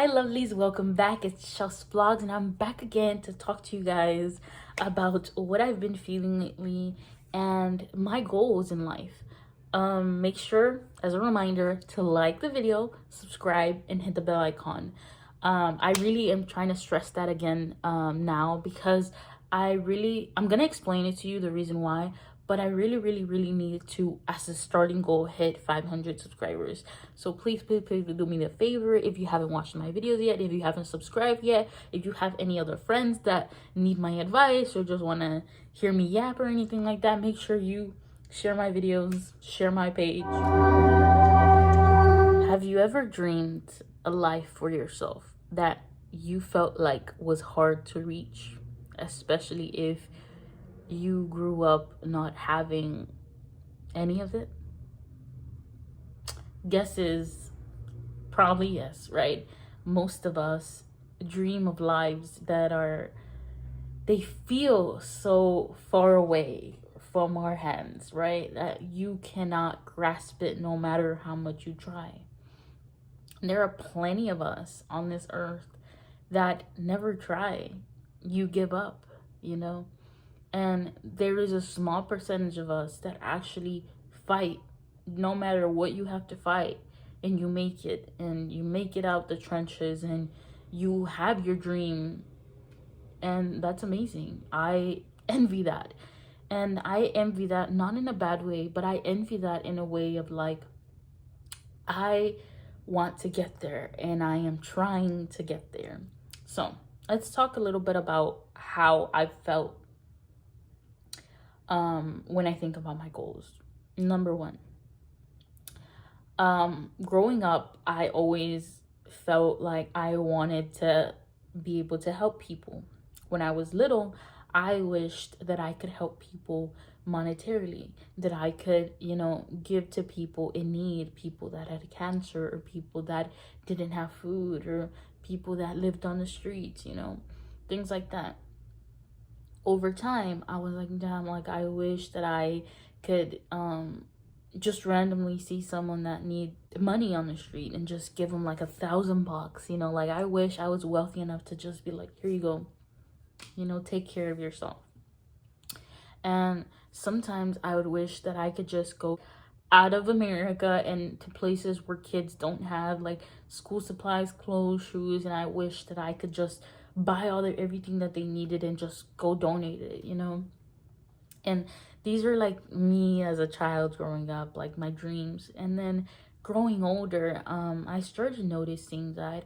Hi lovelies, welcome back. It's Chels Vlogs and I'm back again to talk to you guys about what I've been feeling lately and my goals in life. Make sure, as a reminder, to like the video, subscribe, and hit the bell icon. I really am trying to stress that again now because I'm gonna explain it to you, the reason why, but I really need to, as a starting goal, hit 500 subscribers. So please do me a favor. If you haven't watched my videos yet, if you haven't subscribed yet, if you have any other friends that need my advice or just want to hear me yap or anything like that, make sure you share my videos, share my page. Have you ever dreamed a life for yourself that you felt like was hard to reach, especially if you grew up not having any of it? Guess is probably yes, right? Most of us dream of lives that they feel so far away from our hands, right? That you cannot grasp it no matter how much you try. There are plenty of us on this earth that never try. You give up, you know? And there is a small percentage of us that actually fight no matter what you have to fight, and you make it, and you make it out the trenches, and you have your dream. And that's amazing. I envy that. And I envy that not in a bad way, but I envy that in a way of like, I want to get there and I am trying to get there. So let's talk a little bit about how I felt when I think about my goals. Number one, growing up, I always felt like I wanted to be able to help people. When I was little, I wished that I could help people monetarily, that I could, give to people in need, people that had cancer, or people that didn't have food, or people that lived on the streets, things like that. Over time, I was like, damn, like I wish that I could just randomly see someone that need money on the street and just give them like $1,000, like I wish I was wealthy enough to just be like, here you go, take care of yourself. And sometimes I would wish that I could just go out of America and to places where kids don't have like school supplies, clothes, shoes, and I wish that I could just buy everything that they needed and just go donate it, And these are like me as a child growing up, like my dreams. And then growing older, I started noticing that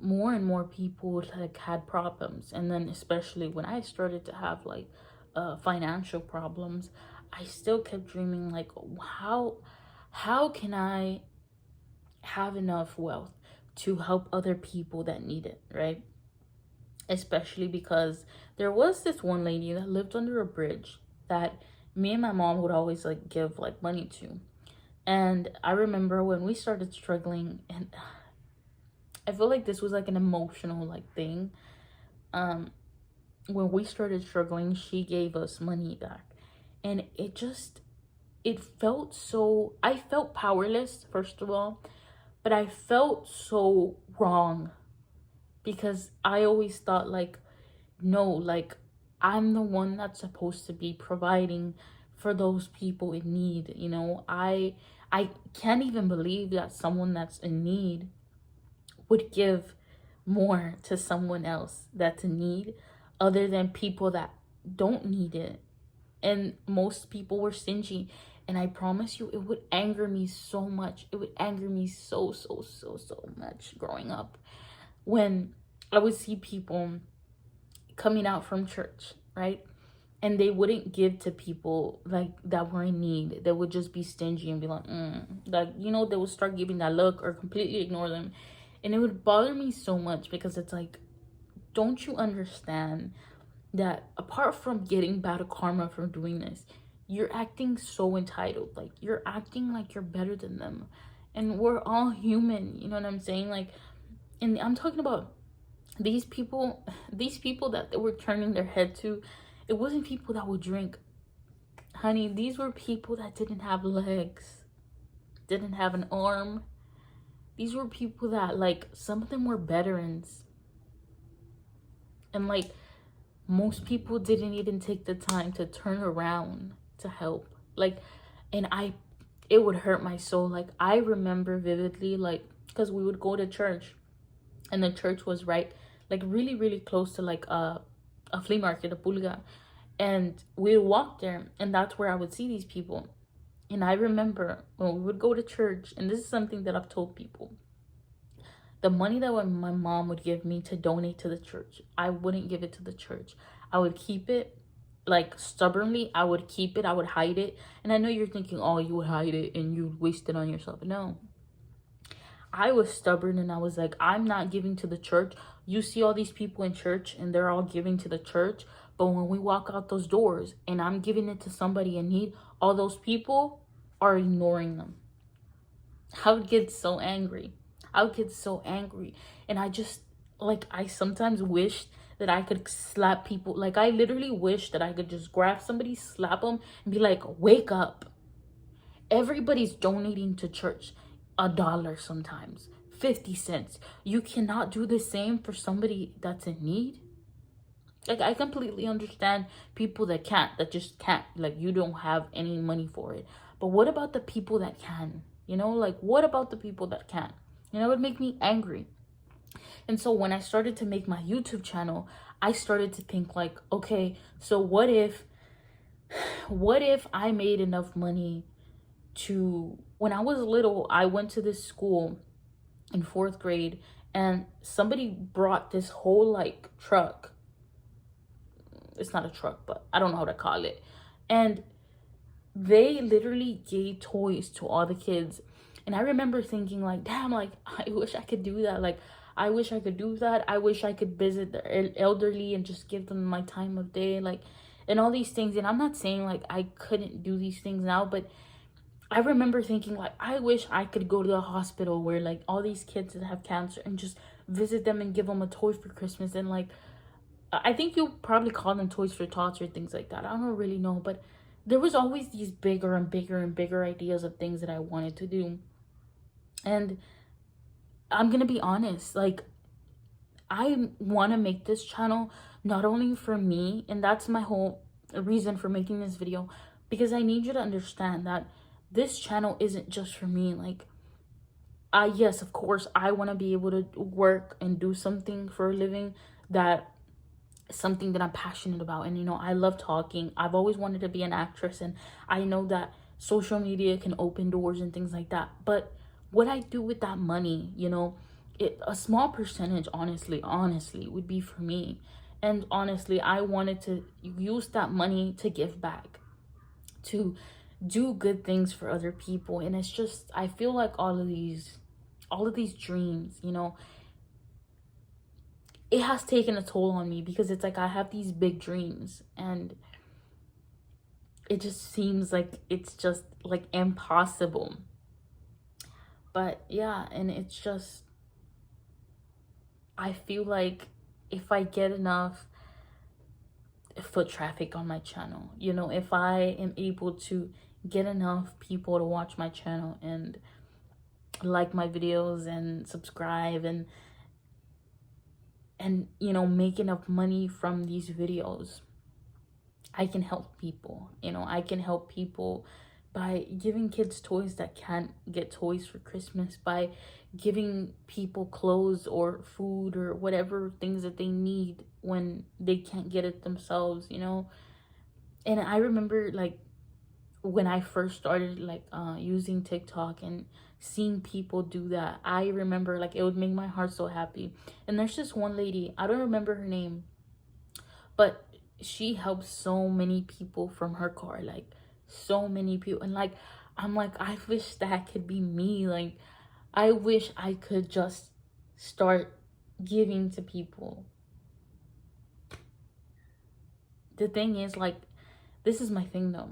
more and more people like had problems. And then especially when I started to have like financial problems, I still kept dreaming like, how can I have enough wealth to help other people that need it, right? Especially because there was this one lady that lived under a bridge that me and my mom would always like give like money to. And I remember when we started struggling, and I feel like this was like an emotional like thing. When we started struggling, she gave us money back. And it felt so, I felt powerless, first of all, but I felt so wrong because I always thought like, no, like I'm the one that's supposed to be providing for those people in need. I can't even believe that someone that's in need would give more to someone else that's in need other than people that don't need it. And most people were stingy. And I promise you, it would anger me so much. It would anger me so much growing up when I would see people coming out from church, right? And they wouldn't give to people like that were in need. They would just be stingy and be like, they would start giving that look or completely ignore them. And it would bother me so much because it's like, don't you understand that apart from getting bad karma from doing this, you're acting so entitled. Like you're acting like you're better than them. And we're all human, you know what I'm saying? Like, and I'm talking about these people that they were turning their head to. It wasn't people that would drink. Honey, these were people that didn't have legs, didn't have an arm. These were people that, like, some of them were veterans. And, like, most people didn't even take the time to turn around to help. Like, and it would hurt my soul. Like, I remember vividly, like, because we would go to church, and the church was right, like, really, really close to, like, a flea market, a pulga. And we would walk there, and that's where I would see these people. And I remember when we would go to church, and this is something that I've told people, the money that my mom would give me to donate to the church, I wouldn't give it to the church. I would keep it, like, stubbornly. I would keep it. I would hide it. And I know you're thinking, oh, you would hide it and you'd waste it on yourself. No. I was stubborn, and I was like, I'm not giving to the church. You see all these people in church, and they're all giving to the church. But when we walk out those doors and I'm giving it to somebody in need, all those people are ignoring them. I would get so angry. I would get so angry. And I just, like, I sometimes wished that I could slap people. Like, I literally wish that I could just grab somebody, slap them, and be like, wake up. Everybody's donating to church. $1 sometimes, 50 cents. You cannot do the same for somebody that's in need. Like, I completely understand people that can't, that just can't. Like, you don't have any money for it. But what about the people that can? You know, like, what about the people that can't? You know, it would make me angry. And so when I started to make my YouTube channel, I started to think, like, okay, so what if I made enough money to, when I was little, I went to this school in 4th grade, and somebody brought this whole, like, truck. It's not a truck, but I don't know how to call it. And they literally gave toys to all the kids. And I remember thinking, like, damn, like, I wish I could do that. Like, I wish I could do that. I wish I could visit the elderly and just give them my time of day, like, and all these things. And I'm not saying, like, I couldn't do these things now, but I remember thinking, like, I wish I could go to the hospital where, like, all these kids that have cancer and just visit them and give them a toy for Christmas. And, like, I think you'll probably call them toys for tots or things like that. I don't really know, but there was always these bigger and bigger and bigger ideas of things that I wanted to do. And I'm gonna be honest, like, I want to make this channel not only for me, and that's my whole reason for making this video, because I need you to understand that this channel isn't just for me. Like, yes, of course, I want to be able to work and do something for a living, that something that I'm passionate about. And, you know, I love talking. I've always wanted to be an actress, and I know that social media can open doors and things like that. But what I do with that money, you know, a small percentage, honestly, would be for me. And honestly, I wanted to use that money to give back, to do good things for other people. And it's just, I feel like all of these dreams, you know, it has taken a toll on me, because it's like I have these big dreams, and it just seems like it's just, like, impossible. But yeah, and it's just, I feel like if I get enough foot traffic on my channel, you know, if I am able to get enough people to watch my channel and like my videos and subscribe, and you know, make enough money from these videos, I can help people. You know, I can help people by giving kids toys that can't get toys for Christmas, by giving people clothes or food or whatever things that they need when they can't get it themselves, you know. And I remember, like, when I first started, like, using TikTok and seeing people do that, I remember, like, it would make my heart so happy. And there's this one lady, I don't remember her name, but she helps so many people from her car, like, so many people. And, like, I'm like, I wish that could be me. Like, I wish I could just start giving to people. The thing is, like, this is my thing though.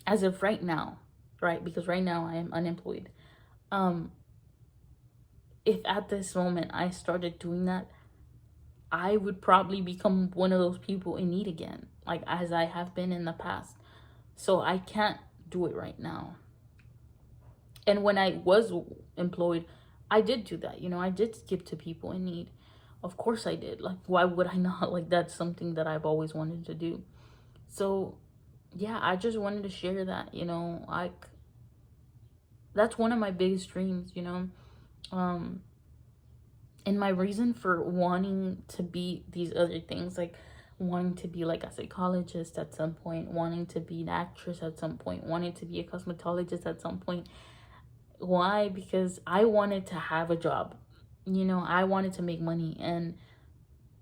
As of right now, right? Because right now I am unemployed. If at this moment I started doing that, I would probably become one of those people in need again, like, as I have been in the past. So I can't do it right now. And when I was employed, I did do that. You know, I did give to people in need. Of course I did. Like, why would I not? Like, that's something that I've always wanted to do. So yeah, I just wanted to share that, you know, like, that's one of my biggest dreams, you know. um and my reason for wanting to be these other things, like wanting to be like a psychologist at some point, wanting to be an actress at some point, wanting to be a cosmetologist at some point. Why? Because I wanted to have a job, you know. I wanted to make money, and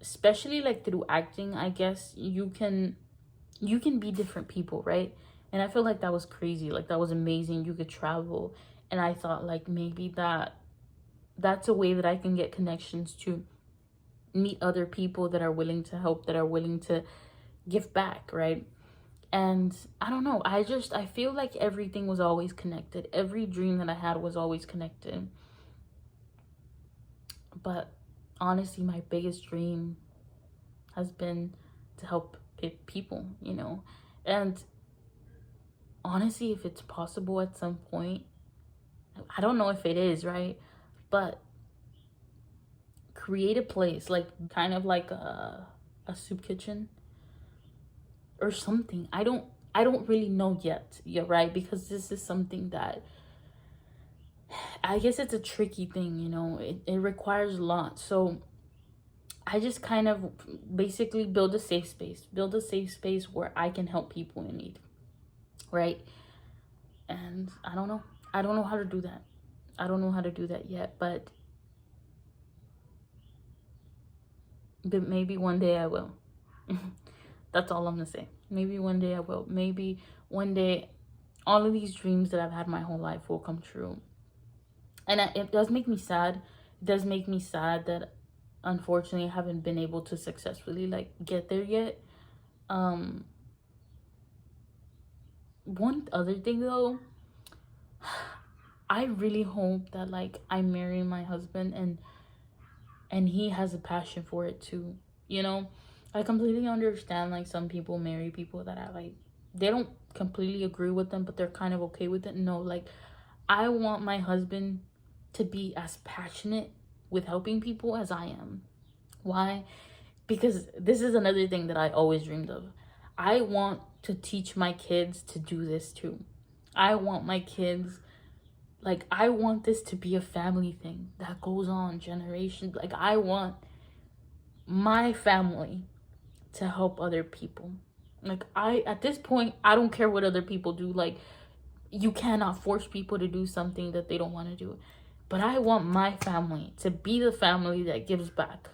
especially like through acting, I guess you can be different people, right? And I feel like that was crazy. Like, that was amazing. You could travel. And I thought, like, maybe that's a way that I can get connections to meet other people that are willing to help, that are willing to give back, right? And I don't know. I feel like everything was always connected. Every dream that I had was always connected. But honestly, my biggest dream has been to help people, you know. And honestly, if it's possible at some point, I don't know if it is, right? But create a place, like kind of like a soup kitchen or something. I don't really know yet. You're right, because this is something that, I guess it's a tricky thing, you know. It requires a lot. So I just kind of basically build a safe space. Build a safe space where I can help people in need, right? And I don't know. I don't know how to do that. I don't know how to do that yet, but maybe one day I will. That's all I'm gonna say. Maybe one day I will. Maybe one day all of these dreams that I've had my whole life will come true. And it does make me sad. It does make me sad that unfortunately I haven't been able to successfully like get there yet. Um One other thing though, I really hope that like I marry my husband and he has a passion for it too. You know, I completely understand like some people marry people that I like, they don't completely agree with them, but they're kind of okay with it. No, like, I want my husband to be as passionate with helping people as I am. Why? Because this is another thing that I always dreamed of. I want to teach my kids to do this too. I want my kids, like, I want this to be a family thing that goes on generations. Like, I want my family to help other people. Like, at this point, I don't care what other people do. Like, you cannot force people to do something that they don't want to do. But I want my family to be the family that gives back.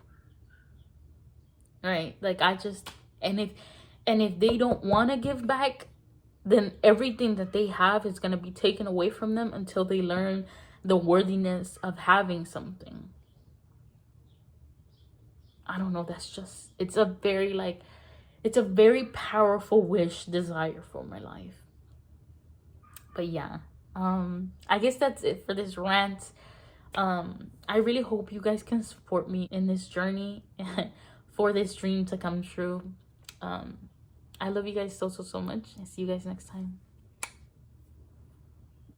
Right? Like, and if they don't want to give back, then everything that they have is going to be taken away from them until they learn the worthiness of having something. I don't know, that's just, it's a very powerful wish, desire for my life. But yeah, I guess that's it for this rant. I really hope you guys can support me in this journey for this dream to come true. I love you guys so much. I see you guys next time.